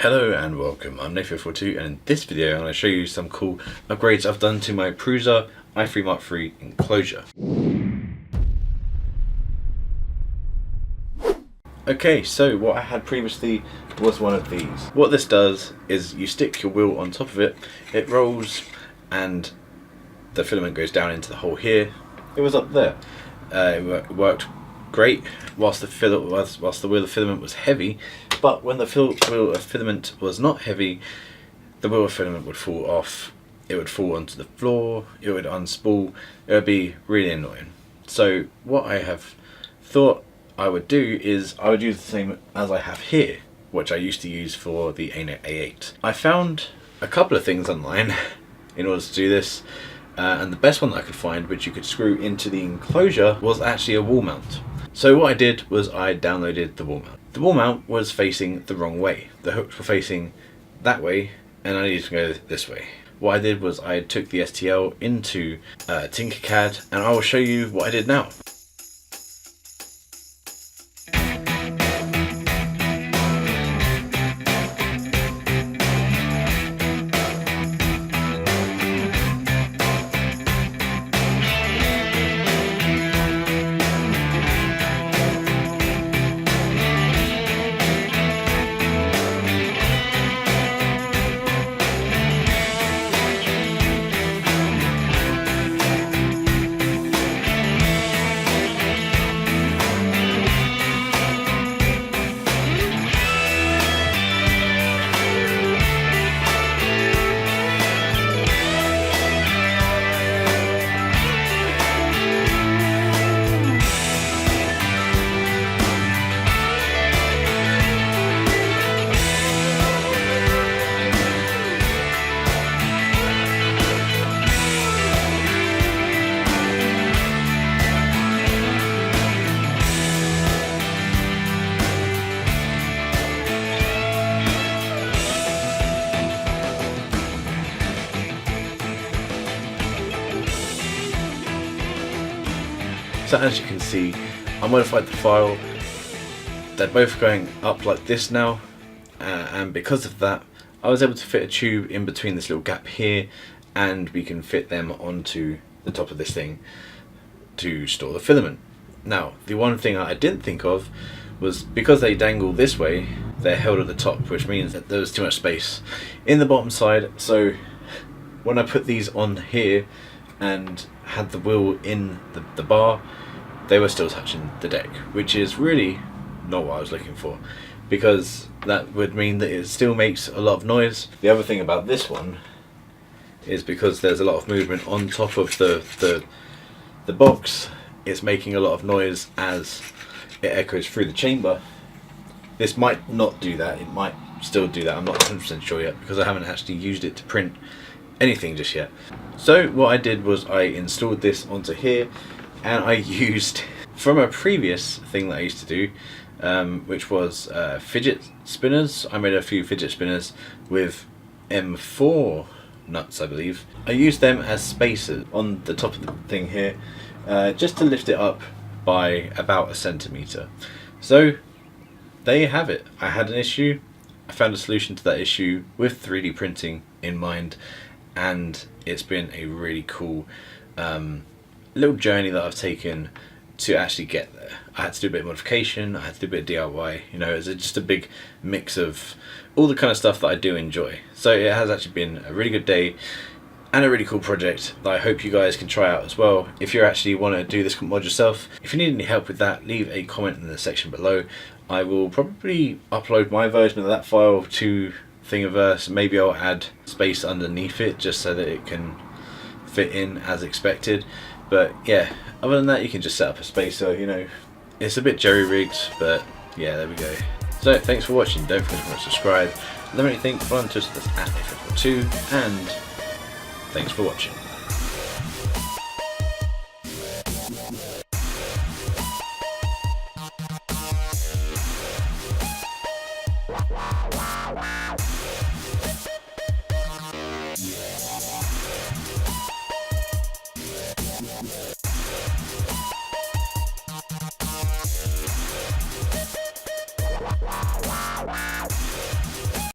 Hello and welcome, I'm Anet A8 and in this video I'm going to show you some cool upgrades I've done to my Prusa i3 Mark III enclosure. Okay, so what I had previously was one of these. What this does is you stick your wheel on top of it, it rolls and the filament goes down into the hole here. It was up there. It worked great whilst the wheel of filament was heavy, but when the wheel of filament was not heavy, the wheel of filament would fall off, it would fall onto the floor, it would unspool, it would be really annoying. So what I have thought I would do is I would use the same as I have here, which I used to use for the Anet A8. I found a couple of things online in order to do this, and the best one that I could find, which you could screw into the enclosure, was actually a wall mount. So what I did was I downloaded the wall mount. The wall mount was facing the wrong way. The hooks were facing that way and I needed to go this way. What I did was I took the STL into Tinkercad and I will show you what I did now. So as you can see, I modified the file. They're both going up like this now, and because of that I was able to fit a tube in between this little gap here, and we can fit them onto the top of this thing to store the filament. Now the one thing I didn't think of was, because they dangle this way, they're held at the top, which means that there was too much space in the bottom side. So when I put these on here and had the wheel in the bar, they were still touching the deck, which is really not what I was looking for, because that would mean that it still makes a lot of noise. The other thing about this one is, because there's a lot of movement on top of the box, it's making a lot of noise as it echoes through the chamber. This might not do that, it might still do that, I'm not 100% sure yet, because I haven't actually used it to print anything just yet. So what I did was I installed this onto here, and I used from a previous thing that I used to do, which was fidget spinners. I made a few fidget spinners with M4 nuts, I believe. I used them as spacers on the top of the thing here, just to lift it up by about 1 centimeter. So there you have it. I had an issue, I found a solution to that issue with 3D printing in mind, and it's been a really cool little journey that I've taken to actually get there. I had to do a bit of modification, I had to do a bit of DIY, you know, it's just a big mix of all the kind of stuff that I do enjoy. So it has actually been a really good day and a really cool project that I hope you guys can try out as well. If you actually want to do this mod yourself, if you need any help with that, leave a comment in the section below. I will probably upload my version of that file to Thingiverse. Maybe I'll add space underneath it just so that it can fit in as expected. But yeah, other than that, you can just set up a spacer, you know. It's a bit jerry-rigged, but yeah, there we go. So thanks for watching, don't forget to subscribe. Let me know what you think, follow on Twitter, that's @Anet A8, and thanks for watching.